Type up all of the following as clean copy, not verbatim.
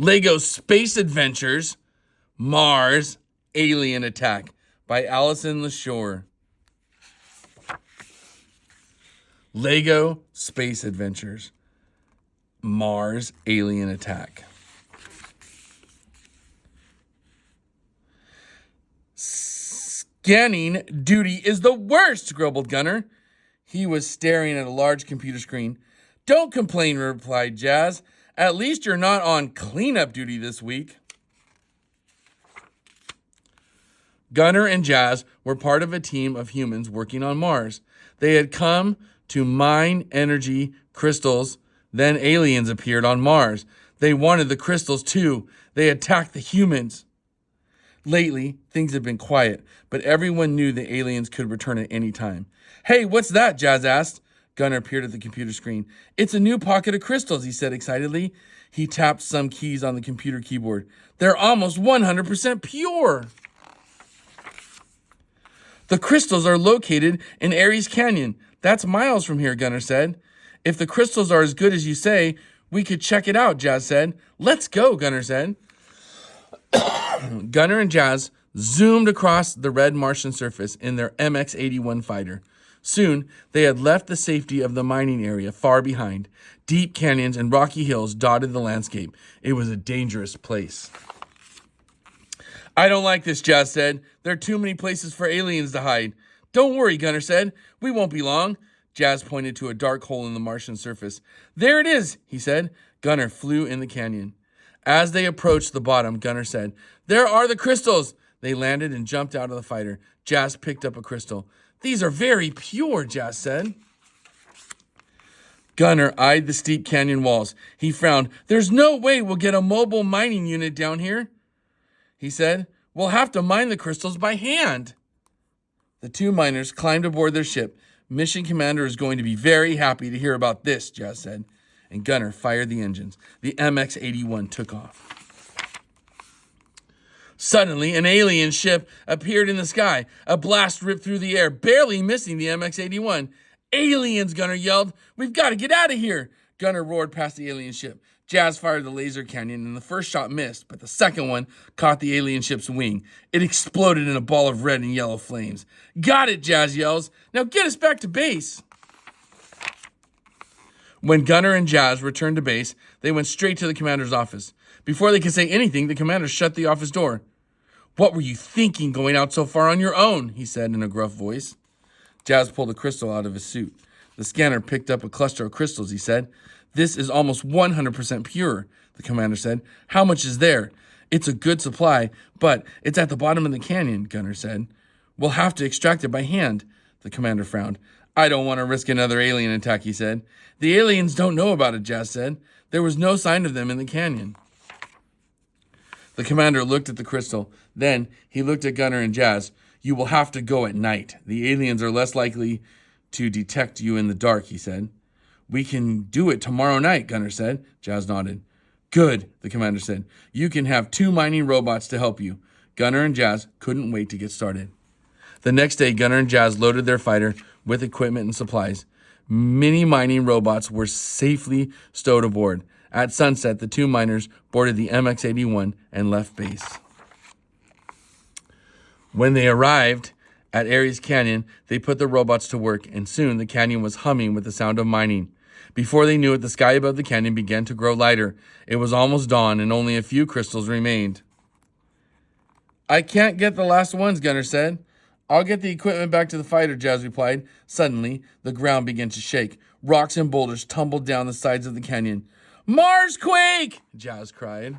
Lego Space Adventures, Mars, Alien Attack by Allison Lassieur. Lego Space Adventures, Mars, Alien Attack. Scanning duty is the worst, grumbled Gunner. He was staring at a large computer screen. Don't complain, replied Jazz. At least you're not on cleanup duty this week. Gunner and Jazz were part of a team of humans working on Mars. They had come to mine energy crystals. Then aliens appeared on Mars. They wanted the crystals too. They attacked the humans. Lately, things had been quiet, but everyone knew the aliens could return at any time. Hey, what's that? Jazz asked. Gunner appeared at the computer screen. It's a new pocket of crystals, he said excitedly. He tapped some keys on the computer keyboard. They're almost 100% pure. The crystals are located in Aries Canyon. That's miles from here, Gunner said. If the crystals are as good as you say, we could check it out, Jazz said. Let's go, Gunner said. Gunner and Jazz zoomed across the red Martian surface in their MX-81 fighter. Soon, they had left the safety of the mining area far behind. Deep canyons and rocky hills dotted the landscape. It was a dangerous place. I don't like this, Jazz said. There are too many places for aliens to hide. Don't worry, Gunner said. We won't be long. Jazz pointed to a dark hole in the Martian surface. There it is, he said. Gunner flew in the canyon. As they approached the bottom, Gunner said, There are the crystals. They landed and jumped out of the fighter. Jazz picked up a crystal. These are very pure, Jazz said. Gunner eyed the steep canyon walls. He frowned. There's no way we'll get a mobile mining unit down here, he said. We'll have to mine the crystals by hand. The two miners climbed aboard their ship. Mission Commander is going to be very happy to hear about this, Jazz said. And Gunner fired the engines. The MX-81 took off. Suddenly, an alien ship appeared in the sky. A blast ripped through the air, barely missing the MX-81. Aliens, Gunner yelled. We've got to get out of here. Gunner roared past the alien ship. Jazz fired the laser cannon, and the first shot missed, but the second one caught the alien ship's wing. It exploded in a ball of red and yellow flames. Got it, Jazz yells. Now get us back to base. When Gunner and Jazz returned to base, they went straight to the commander's office. Before they could say anything, the commander shut the office door. What were you thinking going out so far on your own? He said in a gruff voice. Jazz pulled a crystal out of his suit. The scanner picked up a cluster of crystals, he said. This is almost 100% pure, the commander said. How much is there? It's a good supply, but it's at the bottom of the canyon, Gunner said. We'll have to extract it by hand, the commander frowned. I don't want to risk another alien attack, he said. The aliens don't know about it, Jazz said. There was no sign of them in the canyon. The commander looked at the crystal. Then he looked at Gunner and Jazz. You will have to go at night. The aliens are less likely to detect you in the dark, he said. We can do it tomorrow night, Gunner said. Jazz nodded. Good, the commander said. You can have 2 mining robots to help you. Gunner and Jazz couldn't wait to get started. The next day, Gunner and Jazz loaded their fighter with equipment and supplies. Many mining robots were safely stowed aboard. At sunset, the 2 miners boarded the MX-81 and left base. When they arrived at Aries Canyon, they put the robots to work, and soon the canyon was humming with the sound of mining. Before they knew it, the sky above the canyon began to grow lighter. It was almost dawn, and only a few crystals remained. I can't get the last ones, Gunner said. I'll get the equipment back to the fighter, Jazz replied. Suddenly, the ground began to shake. Rocks and boulders tumbled down the sides of the canyon. Marsquake! Jazz cried.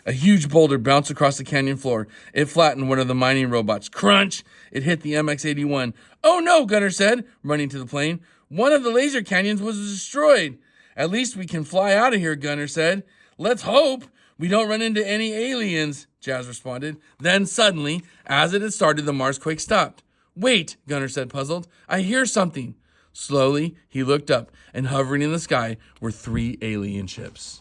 A huge boulder bounced across the canyon floor. It flattened one of the mining robots. Crunch! It hit the MX-81. Oh no, Gunner said, running to the plane. One of the laser cannons was destroyed. At least we can fly out of here, Gunner said. Let's hope we don't run into any aliens, Jazz responded. Then suddenly, as it had started, the Marsquake stopped. Wait, Gunner said, puzzled. I hear something. Slowly, he looked up, and hovering in the sky were 3 alien ships.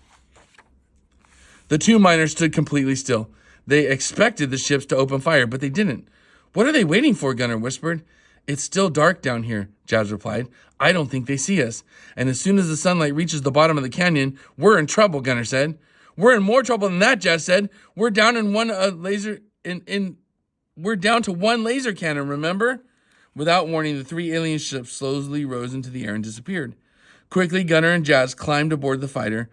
The 2 miners stood completely still. They expected the ships to open fire, but they didn't. What are they waiting for? Gunner whispered. It's still dark down here, Jazz replied. I don't think they see us. And as soon as the sunlight reaches the bottom of the canyon, we're in trouble, Gunner said. We're in more trouble than that, Jazz said. We're down to one laser cannon, remember? Without warning, the 3 alien ships slowly rose into the air and disappeared. Quickly, Gunner and Jazz climbed aboard the fighter.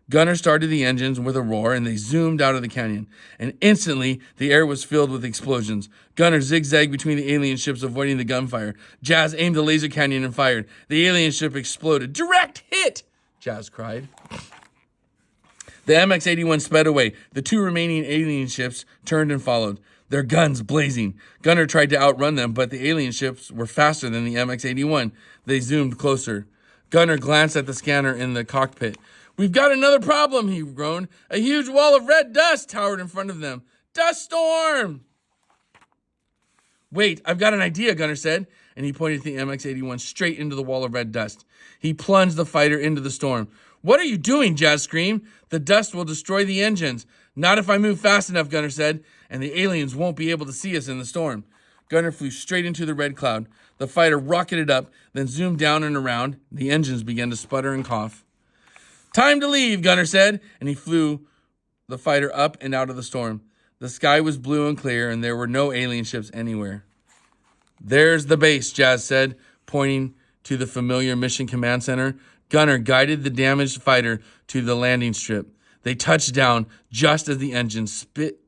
Gunner started the engines with a roar, and they zoomed out of the canyon. And instantly, the air was filled with explosions. Gunner zigzagged between the alien ships, avoiding the gunfire. Jazz aimed the laser cannon and fired. The alien ship exploded. "Direct hit!" Jazz cried. The MX-81 sped away. The 2 remaining alien ships turned and followed, their guns blazing. Gunner tried to outrun them, but the alien ships were faster than the MX-81. They zoomed closer. Gunner glanced at the scanner in the cockpit. "We've got another problem," he groaned. "A huge wall of red dust towered in front of them. Dust storm!" "Wait, I've got an idea," Gunner said, and he pointed the MX-81 straight into the wall of red dust. He plunged the fighter into the storm. "What are you doing?" Jazz screamed. "The dust will destroy the engines." "Not if I move fast enough," Gunner said, "and the aliens won't be able to see us in the storm." Gunner flew straight into the red cloud. The fighter rocketed up, then zoomed down and around. The engines began to sputter and cough. "Time to leave," Gunner said, and he flew the fighter up and out of the storm. The sky was blue and clear, and there were no alien ships anywhere. "There's the base," Jazz said, pointing to the familiar Mission Command Center. Gunner guided the damaged fighter to the landing strip. They touched down just as the engine spit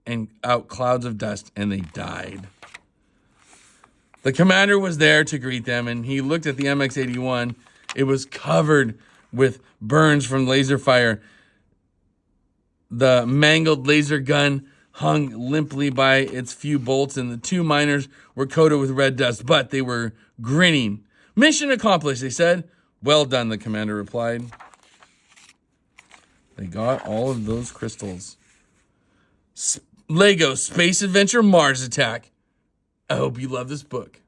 out clouds of dust, and they died. The commander was there to greet them, and he looked at the MX-81. It was covered with burns from laser fire. The mangled laser gun hung limply by its few bolts, and the 2 miners were coated with red dust, but they were grinning. "Mission accomplished," they said. "Well done," the commander replied. They got all of those crystals. Lego Space Adventure Mars Attack. I hope you love this book.